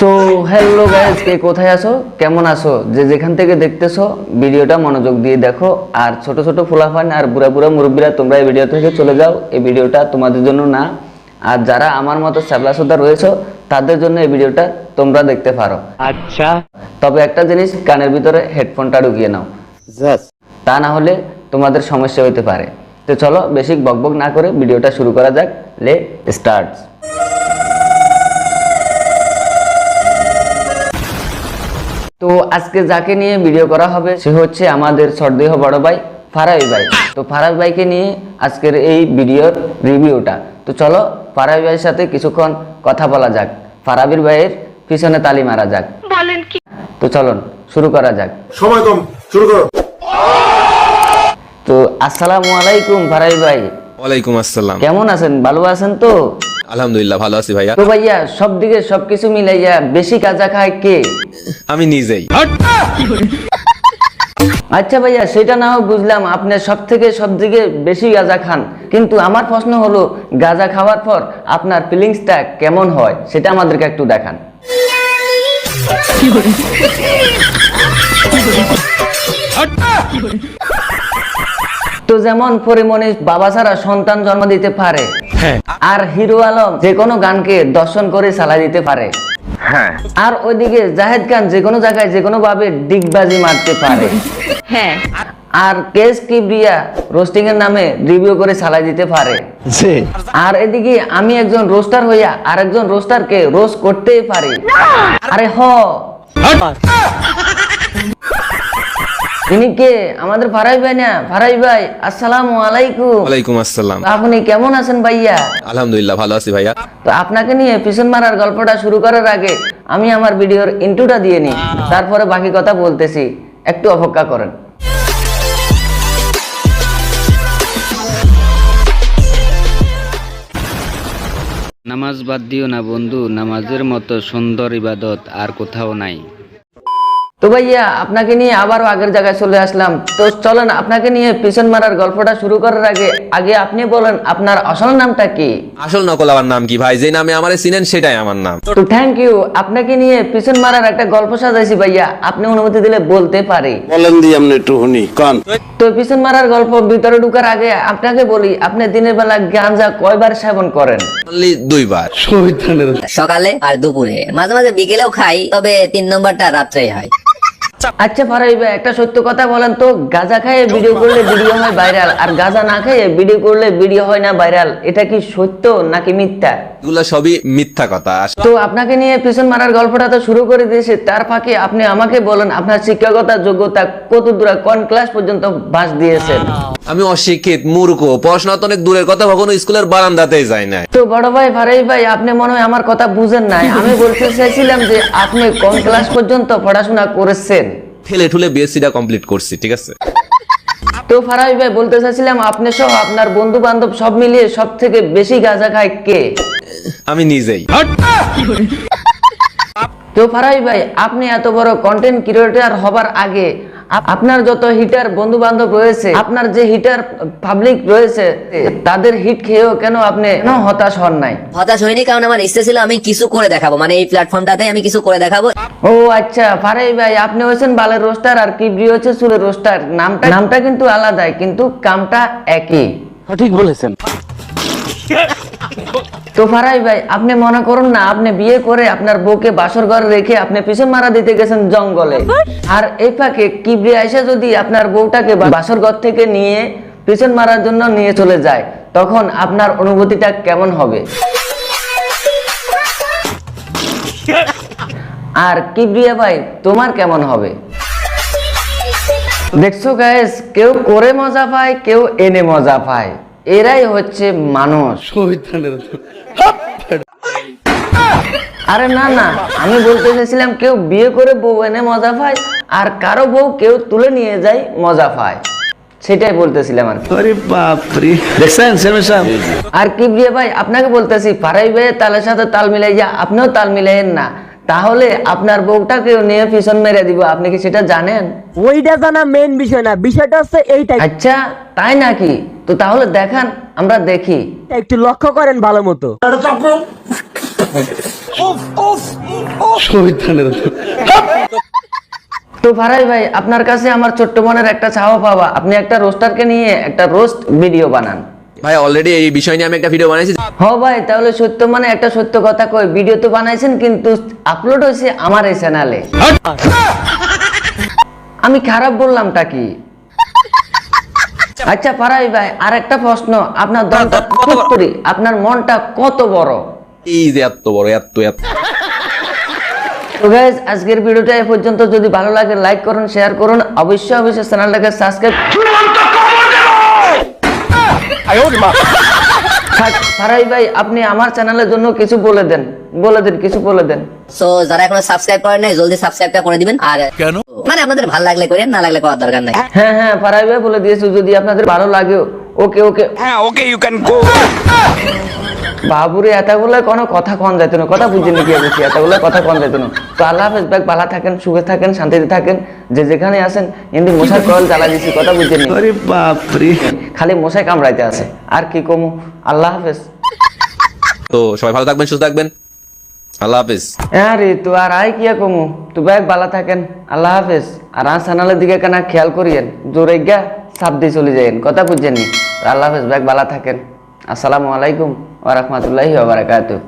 তো hello guys, কে কোথায় আছো, কেমন আছো, যে যেখান থেকে দেখতেছো ভিডিওটা মনোযোগ দিয়ে দেখো। আর ছোট ছোট ফুলাফান আর বুড়া বুড়া মুরব্বীরা তোমরা এই ভিডিও থেকে চলে যাও, এই ভিডিওটা তোমাদের জন্য না। আর যারা আমার মতো শ্যাবলাসোদা রয়েছো তাদের জন্য এই ভিডিওটা তোমরা দেখতে পারো। আচ্ছা, তবে একটা জিনিস, কানের ভিতরে হেডফোনটা ঢুকিয়ে নাও, তা না হলে তোমাদের সমস্যা হতে পারে। তো চলো বেশি বকবক না করে ভিডিওটা শুরু করা যাক। Let start. তো আজকে যাকে নিয়ে ভিডিও করা হবে সে হচ্ছে আমাদের সর্দেহ বড় ভাই ফারাবি ভাই। তো ফারাবি ভাইকে নিয়ে আজকের এই ভিডিওর রিভিউটা। তো চলো ফারাবি ভাইয়ের সাথে কিছুক্ষণ কথা বলা যাক, ফারাবির ভাইয়ের পিছনে তালি মারা যাক। বলেন কি? তো চলুন শুরু করা যাক, সময় কম, শুরু করো। তো আসসালামু আলাইকুম ফারাবি ভাই। ওয়ালাইকুম আসসালাম। কেমন আছেন, ভালো আছেন তো? আলহামদুলিল্লাহ ভালো আছি ভাইয়া। তো ভাইয়া সব দিকে সবকিছু মিলাইয়া বেশি গাঁজা খায় কে? আমি নিজেই। আচ্ছা ভাইয়া, সেটা না বুঝলাম, আপনি সব দিকে বেশি গাঁজা খান, কিন্তু আমার প্রশ্ন হলো গাঁজা খাওয়ার পর আপনার ফিলিংসটা কেমন হয় সেটা আমাদেরকে একটু দেখান। তো যেমন পরিমণি বাবা ছাড়া সন্তান জন্ম দিতে পারে, আর হিরো আলম যে কোনো গানকে দর্শন করে চালাই দিতে পারে, আর ওইদিকে জাহেদ খান যে কোনো জায়গায় যে কোনো ভাবে ডিগবাজি মারতে পারে, আর কেস কিবরিয়া রোস্টিং এর নামে রিভিউ করে চালাই দিতে পারে, আর এদিকে আমি একজন রোস্টার হইয়া আর একজন রোস্টারকে রোস্ট করতেই পারি। আরে তিনি কে? আমাদের ফারাবি ভাই না? ফারাবি ভাই আসসালামু আলাইকুম। ওয়ালাইকুম আসসালাম। আপনি কেমন আছেন ভাইয়া? আলহামদুলিল্লাহ ভালো আছি ভাইয়া। তো আপনাকে নিয়ে পিছন মারার গল্পটা শুরু করার আগে আমি আমার ভিডিওর ইন্ট্রোটা দিয়ে নিই, তারপরে বাকি কথা বলতেছি, একটু অপেক্ষা করেন। নামাজ বাদ দিও না বন্ধু, নামাজের মতো সুন্দর ইবাদত আর কোথাও নাই। তো ভাইয়া আপনাকে নিয়ে আবারও আগের জায়গায় চলে আসলাম। তো চলেন আপনাকে নিয়ে পিছন মারার গল্পটা শুরু করার আগে আপনি বলেন আপনার আসল নামটা কি? আসল নকল আমার নাম কি ভাই? যে নামে আমারে চিনেন সেটাই আমার নাম। তো থ্যাংক ইউ। আপনাকে নিয়ে পিছন মারার একটা গল্প সাজাইছি ভাইয়া, আপনি অনুমতি দিলে বলতে পারি? বলেন দি আমনে একটু শুনি কান। তো পিছন মারার গল্প ভিতরে ঢুকার আগে আপনাকে বলি, আপনি দিনের বেলা গাঁজা কয়বার সেবন করেন? অনলি 2 বার। সকালে আর দুপুরে, মাঝে মাঝে বিকেলেও খাই, তবে 3 নম্বরটা রাত্রেই হয়। আচ্ছা ফারাবি ভাই, একটা সত্য কথা বলেন তো, গাঁজা খাইয়ে ভিডিও করলে ভিডিও হয় ভাইরাল, আর গাঁজা না খাইয়ে ভিডিও করলে ভিডিও হয় না ভাইরাল, এটা কি সত্য নাকি মিথ্যা? এগুলো সবই মিথ্যা কথা। তো আপনাকে নিয়ে পিছন মারার গল্পটা তো শুরু করে দিয়েছে, তার ফাঁকে আপনি আমাকে বলেন আপনার শিক্ষকতার যোগ্যতা কত দূর, কোন ক্লাস পর্যন্ত পাস দিয়েছেন? আমি অশিক্ষিত, মূর্খ, পড়াশোনা তো অনেক দূরের কথা, কখনো স্কুলের বারান্দাতেই যাই না। তো বড় ভাই ফারাবি ভাই, আপনি মনে হয় আমার কথা বুঝেন নাই। আমি বলতে চাইছিলাম যে আপনি কোন ক্লাস পর্যন্ত পড়াশোনা করেছেন? ঠেলে ঠুলে বিএসসিটা কমপ্লিট করছি, ঠিক আছে। তো ফারাবি ভাই বলতে চাইছিলাম, আপনি সহ আপনার বন্ধু বান্ধব সব মিলিয়ে সব থেকে বেশি গাঁজা খায় কে? আমি নিজেই। তো ফারাবি ভাই, আপনি এত বড় কন্টেন্ট ক্রিয়েটর হবার আগে আপনার যত হিটার বন্ধু বান্ধব রয়েছে, আপনার যে হিটার পাবলিক রয়েছে, তাদের হিট খেয়েও কেন আপনি হতাশ হন নাই? হতাশ হয়নি, কারণ আমার ইচ্ছে ছিল আমি কিছু করে দেখাবো, মানে এই প্ল্যাটফর্মটাতে আমি কিছু করে দেখাবো। ও আচ্ছা ফারাবি ভাই, আপনি হয়েছেন বালের রোস্টার আর কিবরি হচ্ছে চুলের রোস্টার। নামটা কিন্তু আলাদাই, কিন্তু কামটা একই। সঠিক বলেছেন। তো ফারাবি ভাই, আপনি মনে করুন না, আপনি বিয়ে করে আপনার বউকে বাসর ঘরে রেখে আপনি পিছন মারা দিতে গেছেন জঙ্গলে, আর এই ফাঁকে কিবরি আইসা যদি আপনার বউটাকে বাসর ঘর থেকে নিয়ে পিছন মারার জন্য নিয়ে চলে যায়, তখন আপনার অনুভূতিটা কেমন হবে? আর কিবরিয়া ভাই, তোমার কেমন হবে? দেখছো গাইস, কেউ করে মজা পায়, কেউ এনে মজা পায়, এরাই হচ্ছে মানুষ। আরে না না, আমি বলতে চাইছিলাম কেউ বিয়ে করে বউ এনে মজা পায়, আর কারো বউ কেউ তুলে নিয়ে যায় মজা পায়, সেটাই বলতেছিলাম আর কি। আরে বাপ রে, দেখছেন সেমের সাহেব? আর কিবরিয়া ভাই, আপনাকে বলতেছি, ফারাবি ভাই তালের সাথে তাল মিলাইয়া আপনিও তাল মিলাইয়েন না, তাহলে আপনার বউটাকেও নিয়ে পিছন মেরে দিব। আপনি কি সেটা জানেন? ওইটা জানা মেইন বিষয় না, বিষয়টা হচ্ছে এইটাই। আচ্ছা তাই নাকি? তো তাহলে দেখান, আমরা দেখি। একটু লক্ষ্য করেন ভালো মতো। তো ফারাই ভাই, আপনার কাছে আমার ছোট্ট মনের একটা চাওয়া পাওয়া, আপনি একটা রোস্টারকে নিয়ে একটা রোস্ট ভিডিও বানান। ভাই অলরেডি এই বিষয় নিয়ে আমি একটা ভিডিও বানাইছি। হ ভাই, তাহলে সত্য মানে একটা সত্য কথা কই, ভিডিও তো বানাইছেন কিন্তু আপলোড হয়েছে আমার এই চ্যানেলে। আমি খারাপ বললামটা কি? আচ্ছা ফারাই ভাই, আর একটা প্রশ্ন, আপনার দলটা করি, আপনার মনটা কত বড়? এই যে এত বড়, এত এত। তো গাইস, আজকের ভিডিওটা এই পর্যন্ত। যদি ভালো লাগে লাইক করুন, শেয়ার করুন, অবশ্যই অবশ্যই চ্যানেলটাকে সাবস্ক্রাইব। ফারাই ভাই, আপনি আমার চ্যানেলের জন্য কিছু বলে দেন, কিছু বলে দেন। সো যারা এখনো সাবস্ক্রাইব করেন নাই জলদি সাবস্ক্রাইবটা করে দিবেন। আর কেন মানে আপনাদের ভালো লাগলে করেন, না লাগলে করার দরকার নাই। হ্যাঁ হ্যাঁ, ফারাই ভাই বলে দিয়েছি, যদি আপনাদের ভালো লাগে ওকে ওকে। হ্যাঁ ওকে, ইউ ক্যান গো। বাবুরে এতগুলো কোনো কথা কন যাইত না, কথা বুঝিনি কি বলছি, এতগুলো কথা কন যাইত না। তো আল্লাহ হাফেজ ভাই, ভালো থাকেন, সুখে থাকেন, শান্তিতে থাকেন, যে যেখানে আছেন। কিন্তু মশার কয়েল জ্বালা দিছি, কথা বুঝিনি, আরে বাপ রে, খালি মশাই কামড়াইতে আছে, আর কি কমু। আল্লাহ হাফেজ। তো সবাই ভালো থাকবেন, সুস্থ থাকবেন। আল্লাহ হাফেজ। আরে তো আর আই কিয়া কমু, তো ভাই ভালো থাকেন, আল্লাহ হাফেজ। আর আর চ্যানেলের দিকে কেনা খেয়াল করিয়েন, জোরে গা সাপ দিয়ে চলে যাইন, কথা বুঝছেন নি। আল্লাহ হাফেজ ভাই, ভালো থাকেন। আসসালামু আলাইকুম ওয়া রাহমাতুল্লাহি ওয়া বারাকাতুহু।